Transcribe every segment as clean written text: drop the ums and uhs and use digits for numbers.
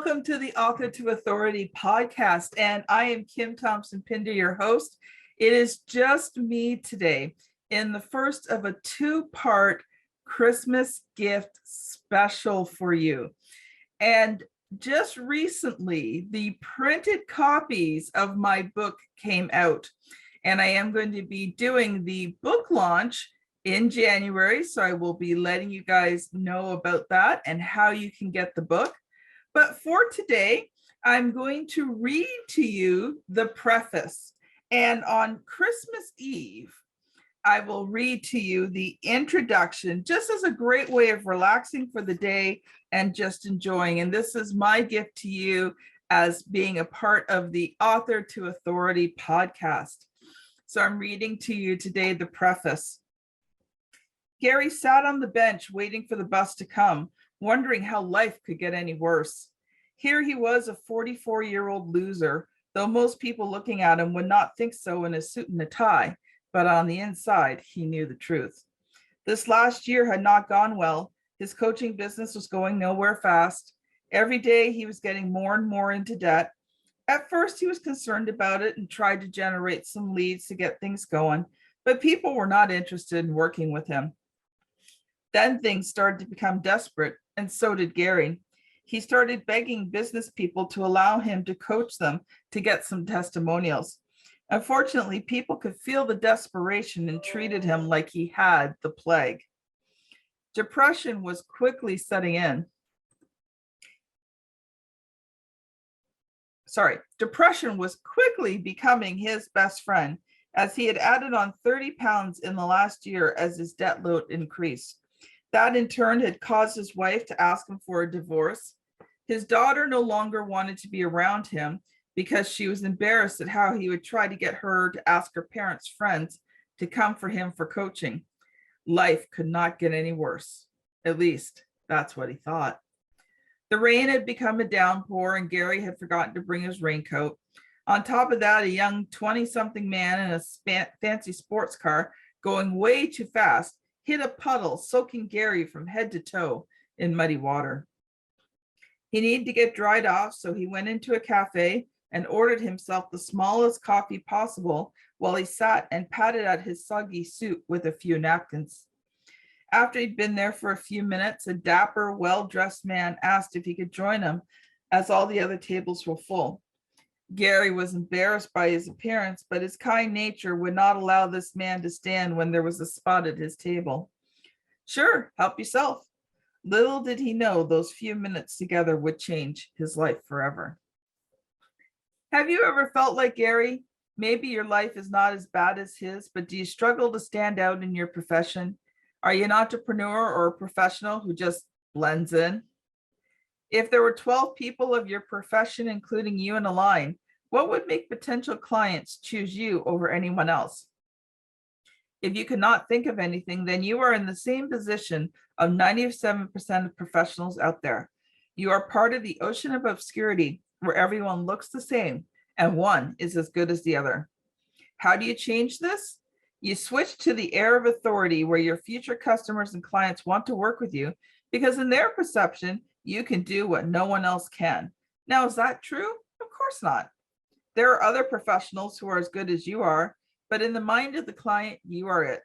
Welcome to the Author to Authority podcast, and I am Kim Thompson-Pinder, your host. It is just me today in the first of a two-part Christmas gift special for you. And just recently, the printed copies of my book came out, and I am going to be doing the book launch in January, so I will be letting you guys know about that and how you can get the book. But for today, I'm going to read to you the preface. And on Christmas Eve, I will read to you the introduction, just as a great way of relaxing for the day and just enjoying. And this is my gift to you as being a part of the Author to Authority podcast. So I'm reading to you today the preface. Gary sat on the bench waiting for the bus to come, wondering how life could get any worse. Here he was, a 44-year-old loser, though most people looking at him would not think so in a suit and a tie, but on the inside, he knew the truth. This last year had not gone well. His coaching business was going nowhere fast. Every day he was getting more and more into debt. At first, he was concerned about it and tried to generate some leads to get things going, but people were not interested in working with him. Then things started to become desperate, and so did Gary. He started begging business people to allow him to coach them to get some testimonials. Unfortunately, people could feel the desperation and treated him like he had the plague. Depression was quickly setting in. Depression was quickly becoming his best friend, as he had added on 30 pounds in the last year as his debt load increased. That in turn had caused his wife to ask him for a divorce. His daughter no longer wanted to be around him because she was embarrassed at how he would try to get her to ask her parents' friends to come for him for coaching. Life could not get any worse. At least that's what he thought. The rain had become a downpour and Gary had forgotten to bring his raincoat. On top of that, a young 20-something man in a fancy sports car going way too fast hit a puddle, soaking Gary from head to toe in muddy water. He needed to get dried off, so he went into a cafe and ordered himself the smallest coffee possible while he sat and patted at his soggy suit with a few napkins. After he'd been there for a few minutes, a dapper, well-dressed man asked if he could join him, as all the other tables were full. Gary was embarrassed by his appearance, but his kind nature would not allow this man to stand when there was a spot at his table. Sure, help yourself. Little did he know those few minutes together would change his life forever. Have you ever felt like Gary? Maybe your life is not as bad as his, but do you struggle to stand out in your profession? Are you an entrepreneur or a professional who just blends in? If there were 12 people of your profession, including you in a line, what would make potential clients choose you over anyone else? If you cannot think of anything, then you are in the same position of 97% of professionals out there. You are part of the ocean of obscurity where everyone looks the same and one is as good as the other. How do you change this? You switch to the air of authority where your future customers and clients want to work with you because in their perception, you can do what no one else can. Now, is that true? Of course not. There are other professionals who are as good as you are, but in the mind of the client, you are it.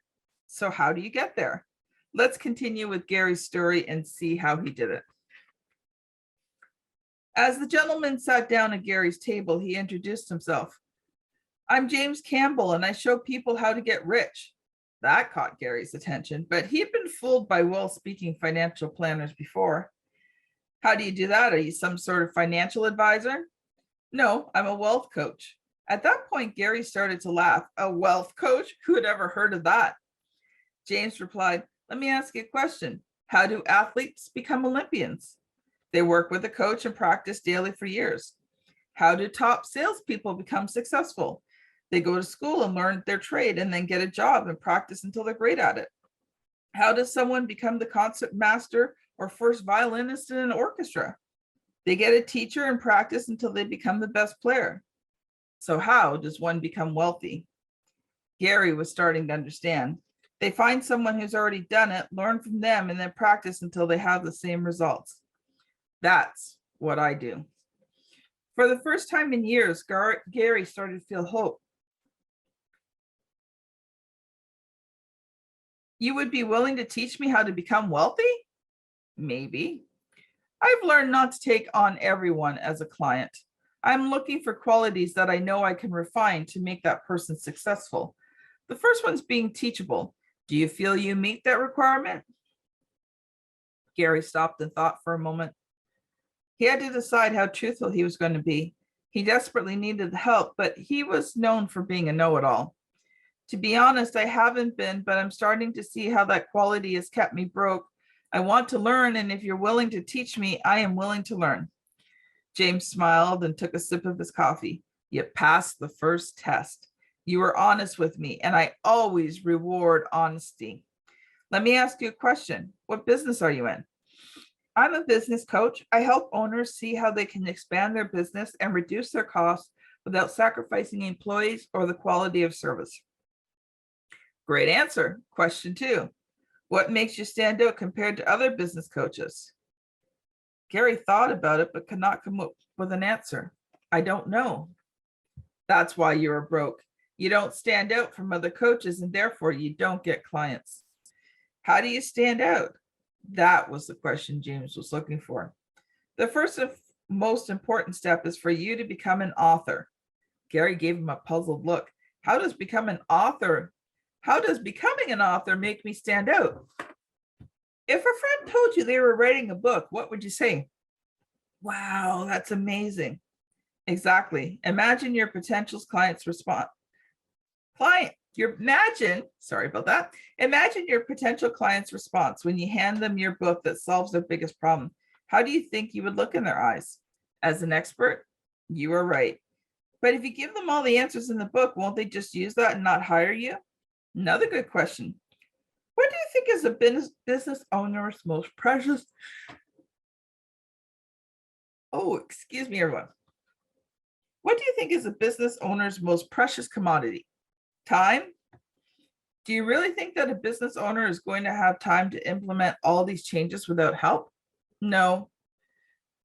So how do you get there? Let's continue with Gary's story and see how he did it. As the gentleman sat down at Gary's table, he introduced himself. I'm James Campbell, and I show people how to get rich. That caught Gary's attention, but he had been fooled by well-speaking financial planners before. How do you do that? Are you some sort of financial advisor? No, I'm a wealth coach. At that point, Gary started to laugh. A wealth coach? Who had ever heard of that? James replied, let me ask you a question. How do athletes become Olympians? They work with a coach and practice daily for years. How do top salespeople become successful? They go to school and learn their trade and then get a job and practice until they're great at it. How does someone become the concert master or first violinist in an orchestra? They get a teacher and practice until they become the best player. So how does one become wealthy? Gary was starting to understand. They find someone who's already done it, learn from them, and then practice until they have the same results. That's what I do. For the first time in years, Gary started to feel hope. You would be willing to teach me how to become wealthy? Maybe. I've learned not to take on everyone as a client. I'm looking for qualities that I know I can refine to make that person successful. The first one's being teachable. Do you feel you meet that requirement? Gary stopped and thought for a moment. He had to decide how truthful he was going to be. He desperately needed the help, but he was known for being a know-it-all. To be honest, I haven't been, but I'm starting to see how that quality has kept me broke. I want to learn, and if you're willing to teach me, I am willing to learn. James smiled and took a sip of his coffee. You passed the first test. You were honest with me, and I always reward honesty. Let me ask you a question. What business are you in? I'm a business coach. I help owners see how they can expand their business and reduce their costs without sacrificing employees or the quality of service. Great answer. Question 2. What makes you stand out compared to other business coaches? Gary thought about it, but could not come up with an answer. I don't know. That's why you are broke. You don't stand out from other coaches, and therefore you don't get clients. How do you stand out? That was the question James was looking for. The first and most important step is for you to become an author. Gary gave him a puzzled look. How does becoming an author make me stand out? If a friend told you they were writing a book, what would you say? Wow, that's amazing. Exactly. Imagine your potential client's response. Imagine your potential client's response when you hand them your book that solves their biggest problem. How do you think you would look in their eyes? As an expert, you are right. But if you give them all the answers in the book, won't they just use that and not hire you? Another good question. What do you think is a business owner's most precious? Oh, excuse me, everyone. What do you think is a business owner's most precious commodity? Time? Do you really think that a business owner is going to have time to implement all these changes without help? No.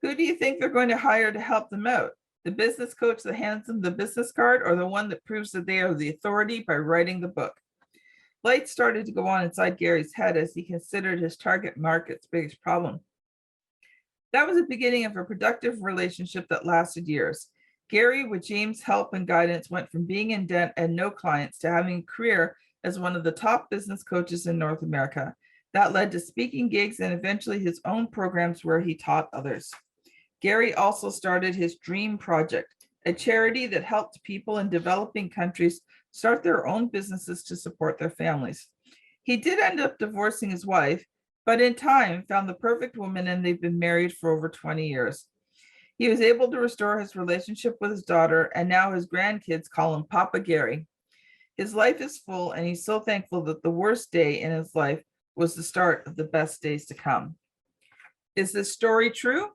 Who do you think they're going to hire to help them out? The business coach that hands them the business card, or the one that proves that they are the authority by writing the book? Lights started to go on inside Gary's head as he considered his target market's biggest problem. That was the beginning of a productive relationship that lasted years. Gary, with James' help and guidance, went from being in debt and no clients to having a career as one of the top business coaches in North America. That led to speaking gigs and eventually his own programs where he taught others. Gary also started his Dream Project, a charity that helped people in developing countries start their own businesses to support their families. He did end up divorcing his wife, but in time found the perfect woman, and they've been married for over 20 years. He was able to restore his relationship with his daughter, and now his grandkids call him Papa Gary. His life is full, and he's so thankful that the worst day in his life was the start of the best days to come. Is this story true?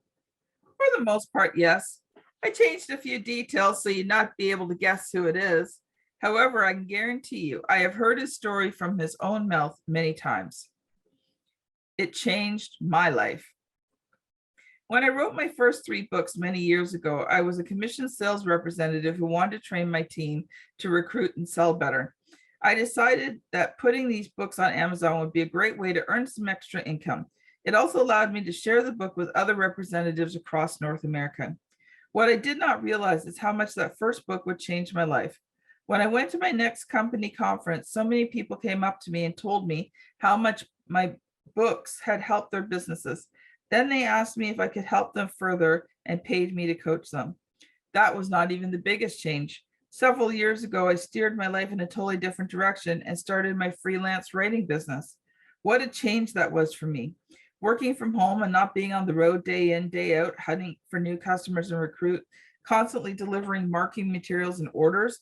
For the most part, yes. I changed a few details so you'd not be able to guess who it is. However, I can guarantee you, I have heard his story from his own mouth many times. It changed my life. When I wrote my first 3 books many years ago, I was a commissioned sales representative who wanted to train my team to recruit and sell better. I decided that putting these books on Amazon would be a great way to earn some extra income. It also allowed me to share the book with other representatives across North America. What I did not realize is how much that first book would change my life. When I went to my next company conference, so many people came up to me and told me how much my books had helped their businesses. Then they asked me if I could help them further and paid me to coach them. That was not even the biggest change. Several years ago, I steered my life in a totally different direction and started my freelance writing business. What a change that was for me. Working from home and not being on the road day in, day out, hunting for new customers and recruit, constantly delivering marketing materials and orders.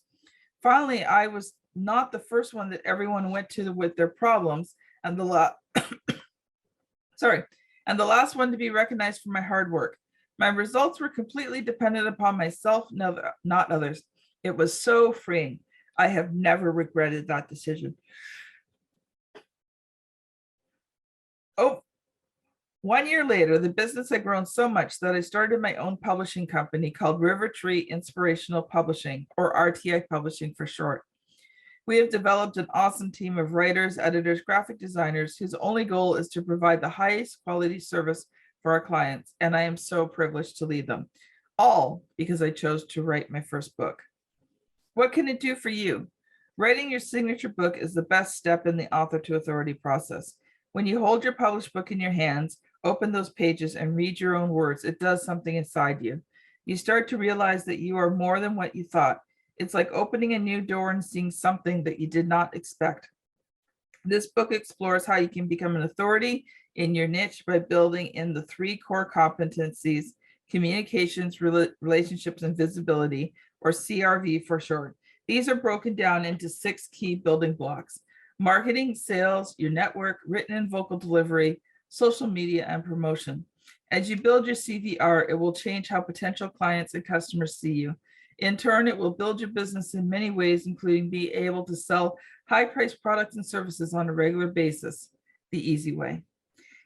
Finally, I was not the first one that everyone went to with their problems, and the last one to be recognized for my hard work. My results were completely dependent upon myself, not others. It was so freeing. I have never regretted that decision. Oh, 1 year later, the business had grown so much that I started my own publishing company called River Tree Inspirational Publishing, or RTI Publishing for short. We have developed an awesome team of writers, editors, graphic designers whose only goal is to provide the highest quality service for our clients, and I am so privileged to lead them, all because I chose to write my first book. What can it do for you? Writing your signature book is the best step in the author to authority process. When you hold your published book in your hands, open those pages and read your own words, it does something inside you. You start to realize that you are more than what you thought. It's like opening a new door and seeing something that you did not expect. This book explores how you can become an authority in your niche by building in the 3 core competencies: communications, relationships, and visibility, or CRV for short. These are broken down into 6 key building blocks: marketing, sales, your network, written and vocal delivery, social media, and promotion. As you build your CVR, it will change how potential clients and customers see you. In turn, it will build your business in many ways, including being able to sell high-priced products and services on a regular basis, the easy way.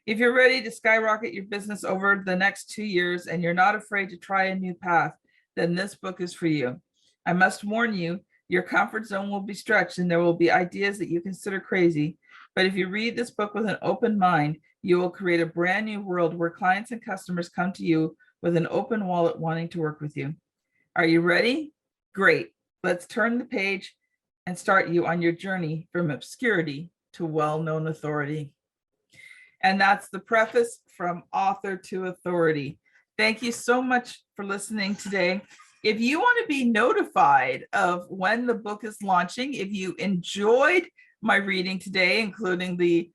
If you're ready to skyrocket your business over the next 2 years and you're not afraid to try a new path, then this book is for you. I must warn you, your comfort zone will be stretched and there will be ideas that you consider crazy. But if you read this book with an open mind, you will create a brand new world where clients and customers come to you with an open wallet wanting to work with you. Are you ready? Great. Let's turn the page and start you on your journey from obscurity to well-known authority. And that's the preface from author to authority. Thank you so much for listening today. If you want to be notified of when the book is launching, if you enjoyed my reading today, including the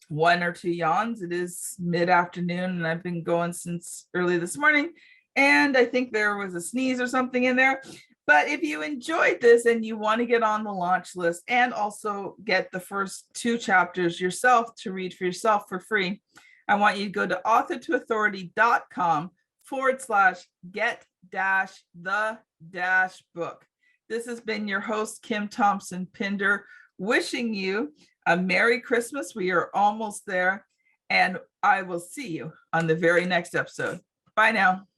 1 or 2 yawns, it is mid-afternoon and I've been going since early this morning. And I think there was a sneeze or something in there. But if you enjoyed this and you want to get on the launch list and also get the first 2 chapters yourself to read for yourself for free, I want you to go to author2authority.com/get-the-book. This has been your host, Kim Thompson Pinder, wishing you a Merry Christmas. We are almost there, and I will see you on the very next episode. Bye now.